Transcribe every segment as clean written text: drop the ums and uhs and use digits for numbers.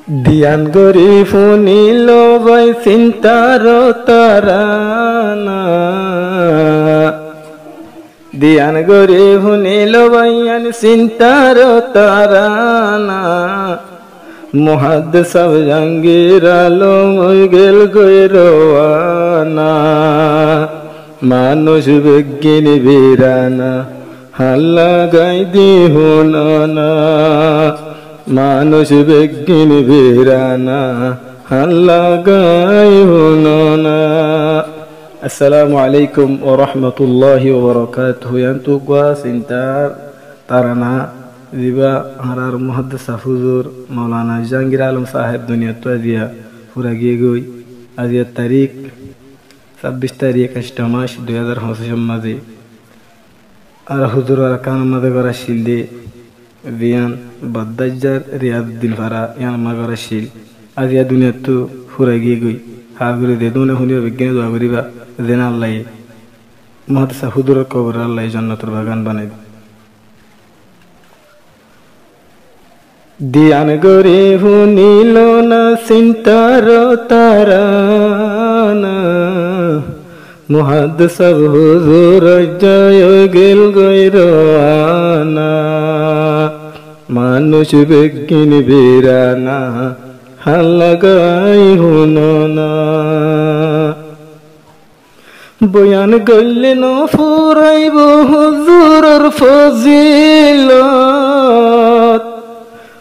ধ্যান গরি ফুনিল বই চিন্তার তারানা ধ্যান গরি ফুনিল বইয়ান চিন্তার তারানা মুহাদ্দ সব জঙ্গির আলম গেল গৈরওয়ানা মানুষ বিজ্ঞানী বীরানা হাল্লা গাই দিহুনা মানুষ বিজ্ঞানী বীরানা হাল্লা গাই হুনা। আসসালামু আলাইকুম ওয়া রাহমাতুল্লাহি ওয়া বারাকাতুহু। ইয়ান্তু গা সিনতার তারানা দিবা হারার মুহাদ্দিস হুজুর মাওলানা জাহাঙ্গীর আলম সাহেব দুনিয়া তো দিয়া পুরা গিয়ে গই। আজ তারিখ 26 তারিখ 8 মাস 2025 মাঝে আর হুজুর আর কান মাঝে করা শিলদে বিয়ান বদাজ্জার রিয়াদুদ্দিন ফারা ইয়ান মাগরা শিল আজ দুনিয়া তো পুরা গিয়ে গই। হাগুরে দে দুনে হুনিয়া বিজ্ঞানী দোয়া করিবা দেন আল্লাহ মুহাদ্দিস হুজুরের কবর আল্লাহ জান্নাতের বাগান বানাই। ধ্যান গরি ফুনিল না চিন্তার তারানা মুহাদ্দিস হুজুর জয় গেল গৈরওয়ানা মানুষ বিজ্ঞানী বীরানা হাল্লা গাই হুনা। বয়ান গল্লেন ফুরাইব হুজুরের ফজিলত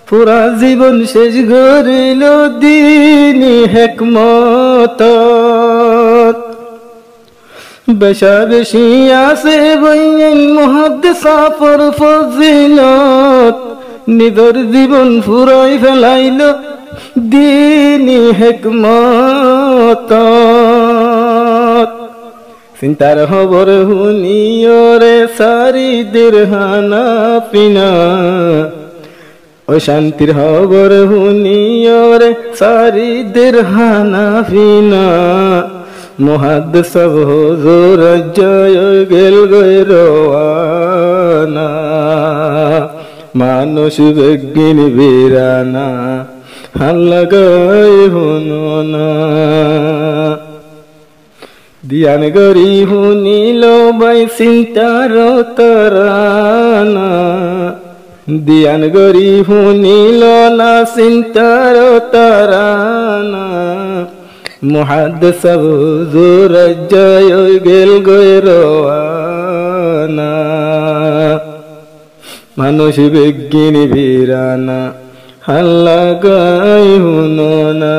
পুরা জীবন শেষ করিল দিনী হিকমত বেশা বেশি আছে বইয়েন মুহাদ্দিস আফর ফজিলত নিজের জীবন ফুরাই ফেলাইল দিনী হিকমত চিন্তার খবর হুনিয়রে সারি দিরহানা পিনা ও শান্তির খবর হুনিয়রে সারি দিরহানা পিনা মুহাদ্দিস হুজুর জয় গেল গৈরওয়ানা মানুষ বিজ্ঞানী বীরানা হাল্লা গাই হুনা। ধ্যান গরি ফুনিল বই চিন্তার তারানা ধ্যান গরি ফুনিল না চিন্তার তারানা মুহাদ্দিস হুজুর জয় গেল গৈরওয়ানা মানুষ বিজ্ঞানী বীরানা হাল্লা গাই হুনা।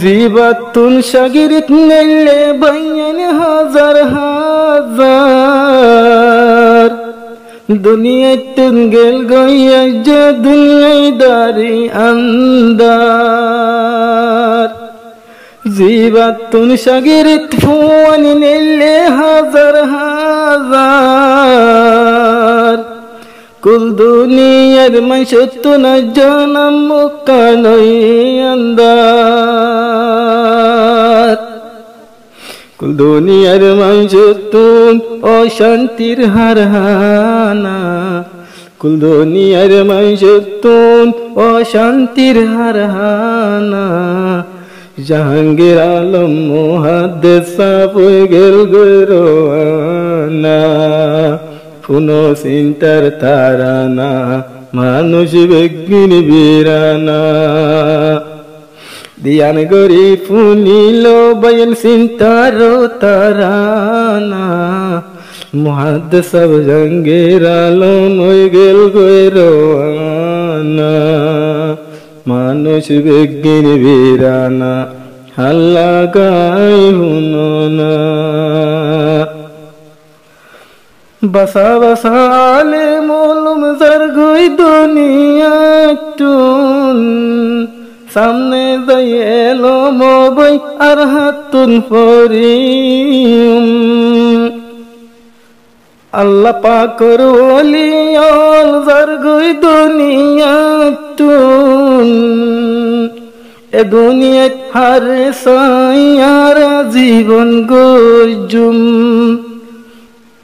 জীবাতুন শাগিরিত নেলে বয়ান হাজার হাজার দুনিয়াতুন গেল গইয়া যে দুনিয়াদারি আন্দার জীবাতুন শাগিরিত ফুয়ান নেলে হাজার হাজার কুল দুনিয়ার মাইশতু না জানাম মুকানই আন্দার কুল দুনিয়ার মাইশতু অশান্তির হারহানা কুল দুনিয়ার মাইশতু অশান্তির হারহানা জাহাঙ্গীর আলম মুহাদ্দিস গেল গৈরওয়ানা ফুনো চিন্তার তারানা মানুষ বিজ্ঞানী বীরানা ধ্যান গরি ফুনিল বয়ান চিন্তার তারানা মুহাদ্দিস জাহাঙ্গীর আলম গেল গৈরওয়ানা মানুষ বিজ্ঞানী বীরানা হাল্লা গাই হুনা। বসা বসা আলে মোলম জরগুই দুনিয়া টুন সামনে যাইলো মবই আর হাতুন পরিম আল্লাহ পাকর ওলিয়ল জরগুই দুনিয়া টুন এ দুনিয়াত হার সায়ারা জীবন গজুম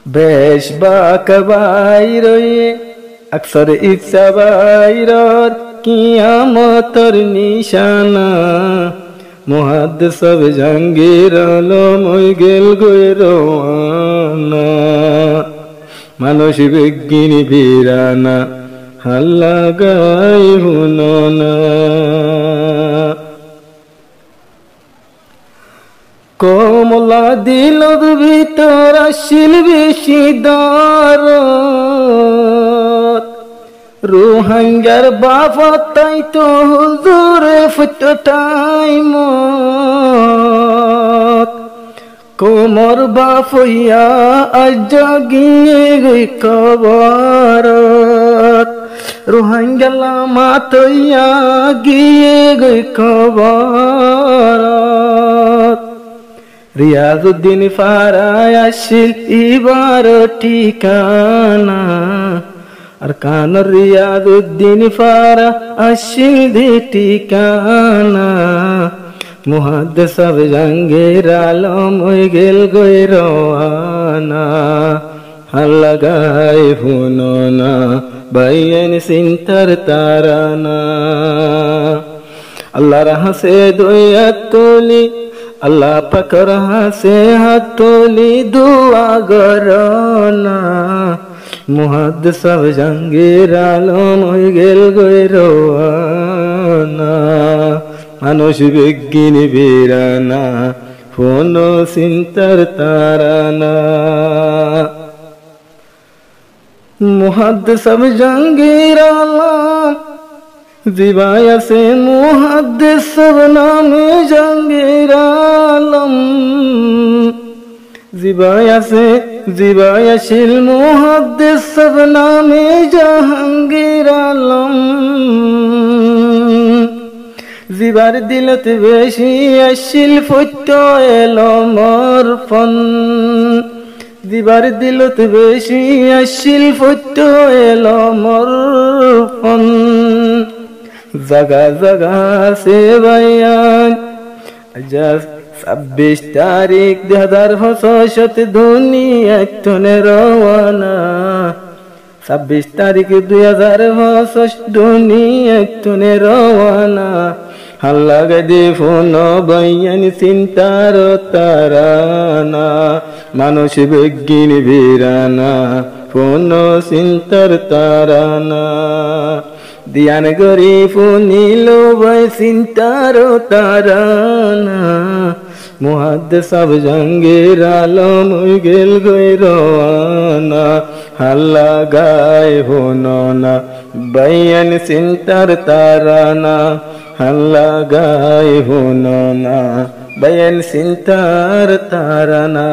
বেশ বাকবাই রয়ে আকসর ইচ্ছা বাইরর কিয়ামতর নিশানা মুহাদ্দিস জাহাঙ্গীর আলম ওই গেল গয়ে রওয়ানা মানুষ বিজ্ঞানী বীরানা হাল্লা গাই হুননা কমলা দিলর ভিতর আসিল বেশি দরদ রোহিঙ্গার বাবা তাই তো হুজুরে ফুটটাই মত কোমর বাফইয়া আজ জাগিয়ে গই কবরত রোহিঙ্গা মাতইয়া গিয়ে গই কবরত রিয়াজউদ্দিন ফারায় আসিল ইবার ঠিকানা আর কানর রিয়াজউদ্দিন ফারা আসিল দি ঠিকানা মুহাদ্দিস জাহাঙ্গীর আলম ওই গেল গয়ে রওয়ানা হাল্লা গাই হুননা বাইন সিনতার তারানা আল্লাহর হাসে দয়াত তুলি আল্লাহ পাকের হাসে হাত তুলি দুয়া গরনা মুহাদ্দিস জাহাঙ্গীর আলম ওই গেল গয়ে রওয়ানা মানুষ বিজ্ঞানী বীরানা ফোন সিনতার তারানা মুহাদ্দিস জাহাঙ্গীর আলম জিবায় আছে মুহাদ্দিস নামে জাহাঙ্গীর আলম জিবায় আছে জিবায় আসিল মুহাদ্দিস নামে জাহাঙ্গীর আলম জিবার দিলত বেশি আসিল ফুট এলো মোর ফন জিবার দিলত বেশি আসিল ফুট এলো মোর ফন জাগা জাগা সে বয়ান আজ 26 তারিখ 2065 দুনিয়া টনে রওয়ানা 26 তারিখ 2065 দুনিয়া টনে রওয়ানা হাল্লা গদি ফোন বয়ান চিন্তার তারানা মানুষ বিজ্ঞানী বীরানা ফোন চিন্তার তারানা দিয়ান গরি ফুনিল বই চিন্তার তারানা মুহাদ্দিস জাহাঙ্গীর আলম ওই গেল গয়ে রওয়ানা হাল্লা গায় হুননা বাইন চিন্তার তারানা হাল্লা গায় হুননা বাইন চিন্তার তারানা